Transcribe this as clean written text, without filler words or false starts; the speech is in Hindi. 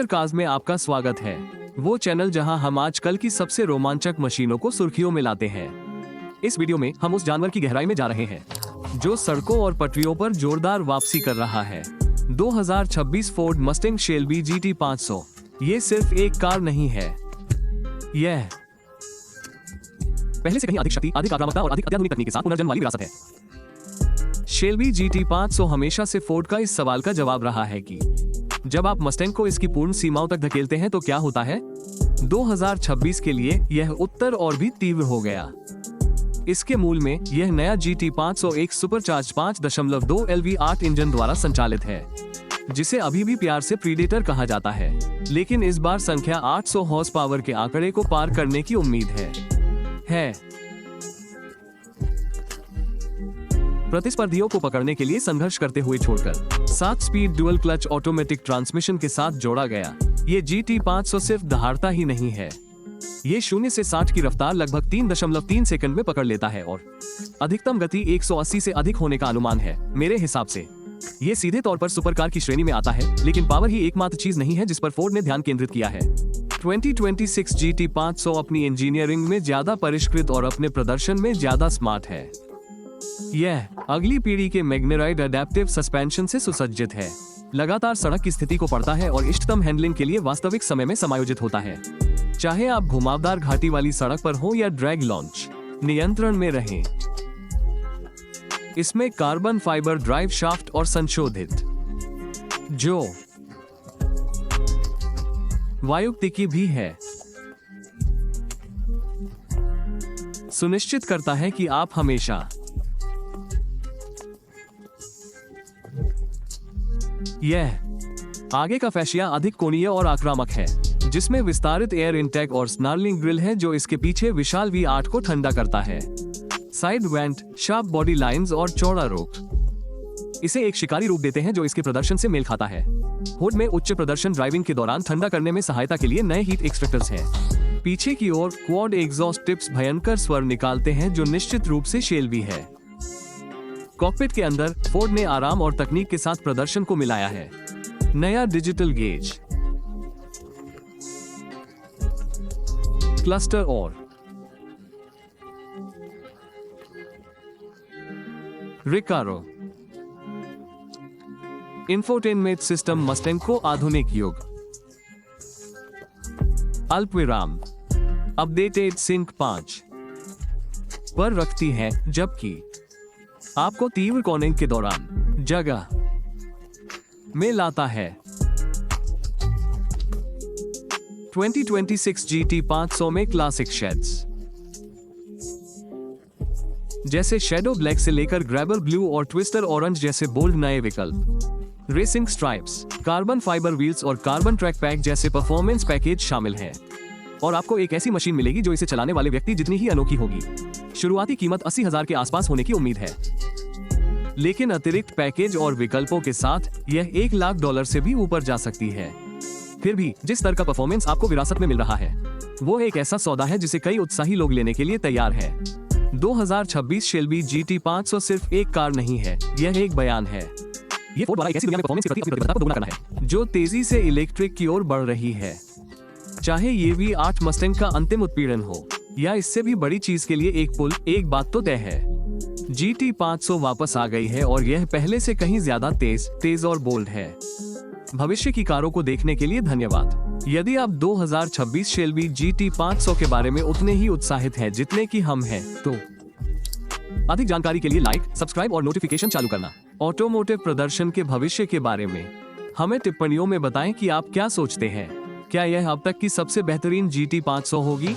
कार्स में आपका स्वागत है। वो चैनल जहां हम आजकल की सबसे रोमांचक मशीनों को सुर्खियों में लाते हैं। इस वीडियो में हम उस जानवर की गहराई में जा रहे हैं जो सड़कों और पटरियों पर जोरदार वापसी कर रहा है। 2026 फोर्ड मस्टैंग शेल्बी GT 500 ये सिर्फ एक कार नहीं है, यह पहले से कहीं अधिक शक्ति, अधिक आक्रामकता और अधिक अत्याधुनिक तकनीक के साथ पुनर्जन्म वाली विरासत है। शेल्बी GT 500 हमेशा से फोर्ड का इस सवाल का जवाब रहा है कि जब आप मस्टैंग को इसकी पूर्ण सीमाओं तक धकेलते हैं तो क्या होता है। 2026 के लिए यह उत्तर और भी तीव्र हो गया। इसके मूल में यह नया GT 500 एक सुपरचार्ज 5.2 LV8 इंजन द्वारा संचालित है, जिसे अभी भी प्यार से प्रीडेटर कहा जाता है, लेकिन इस बार संख्या 800 हॉर्स पावर के आंकड़े को पार करने की उम्मीद है। प्रतिस्पर्धियों को पकड़ने के लिए संघर्ष करते हुए छोड़कर 7 speed dual clutch automatic transmission के साथ जोड़ा गया ये GT 500 सिर्फ दहाड़ता ही नहीं है, ये 0 से 60 की रफ्तार लगभग 3.3 सेकंड में पकड़ लेता है और अधिकतम गति 180 से अधिक होने का अनुमान है। मेरे हिसाब से ये सीधे तौर पर सुपरकार की श्रेणी में आता है, लेकिन पावर ही एकमात्र चीज नहीं है जिस पर फोर्ड ने ध्यान केंद्रित किया है। 2026 GT 500 अपनी इंजीनियरिंग में ज्यादा परिष्कृत और अपने प्रदर्शन में ज्यादा स्मार्ट है। यह अगली पीढ़ी के मैग्नेराइड अडैप्टिव सस्पेंशन से सुसज्जित है, लगातार सड़क की स्थिति को पढ़ता है और इष्टतम हैंडलिंग के लिए वास्तविक समय में समायोजित होता है। चाहे आप घुमावदार घाटी वाली सड़क पर हो या ड्रैग लॉन्च, नियंत्रण में रहें। इसमें कार्बन फाइबर ड्राइव शाफ्ट और संशोधित जो वायुक्तिकी भी है, सुनिश्चित करता है कि आप हमेशा यह आगे का फैशिया अधिक कोणीय और आक्रामक है, जिसमें विस्तारित एयर इनटेक और स्नार्लिंग ग्रिल है जो इसके पीछे विशाल V8 को ठंडा करता है। Side went, sharp body lines और चौड़ा रोक इसे एक शिकारी रूप देते हैं जो इसके प्रदर्शन से मेल खाता है। हुड में उच्च प्रदर्शन ड्राइविंग के दौरान ठंडा करने में सहायता के लिए नए हीट एक्सट्रैक्टर्स हैं। पीछे की ओर क्वाड एग्जॉस्ट टिप्स भयंकर स्वर निकालते हैं जो निश्चित रूप से शेल्बी है। कॉकपिट के अंदर फोर्ड ने आराम और तकनीक के साथ प्रदर्शन को मिलाया है। नया डिजिटल गेज, क्लस्टर और रिकारो इंफोटेनमेंट सिस्टम मस्टैंग को आधुनिक युग अल्पविराम अपडेटेड सिंक 5 पर रखती है, जबकि आपको तीव्र कॉर्निंग के दौरान जगह में लाता है। 2026 GT 500 में क्लासिक शेड्स जैसे शैडो ब्लैक से लेकर ग्रैबर ब्लू और ट्विस्टर ऑरेंज जैसे बोल्ड नए विकल्प, racing stripes, carbon fibre wheels और कार्बन ट्रैक पैक जैसे परफॉर्मेंस पैकेज शामिल हैं। और आपको एक ऐसी मशीन मिलेगी जो इसे चलाने वाले व्यक्ति जितनी ही अनोखी होगी। शुरुआती कीमत 80,000 के आसपास होने की उम्मीद है, लेकिन अतिरिक्त पैकेज और विकल्पों के साथ यह $1 लाख से भी ऊपर जा सकती है। फिर भी जिस स्तर का परफॉर्मेंस आपको विरासत में मिल रहा है वो एक ऐसा सौदा है जिसे कई उत्साही लोग लेने के लिए तैयार है। 2026 शेल्बी GT 500 सिर्फ एक कार नहीं है, यह एक बयान है। ये फोर्ड द्वारा एक ऐसी दुनिया में परफॉर्मेंस के प्रति अपनी प्रतिबद्धता को दोगुना करना है जो तेजी से इलेक्ट्रिक की ओर बढ़ रही है। चाहे ये V8 मस्टैंग का अंतिम उत्पीड़न हो या इससे भी बड़ी चीज के लिए एक पुल, एक बात तो तय है, GT 500 वापस आ गई है और यह पहले से कहीं ज्यादा तेज और बोल्ड है। भविष्य की कारों को देखने के लिए धन्यवाद। यदि आप 2026 शेल्बी GT 500 के बारे में उतने ही उत्साहित हैं जितने कि हम हैं, तो अधिक जानकारी के लिए लाइक, सब्सक्राइब और नोटिफिकेशन चालू करना। ऑटोमोटिव प्रदर्शन के भविष्य के बारे में हमें टिप्पणियों में बताएं कि आप क्या सोचते हैं। क्या यह अब तक की सबसे बेहतरीन GT 500 होगी?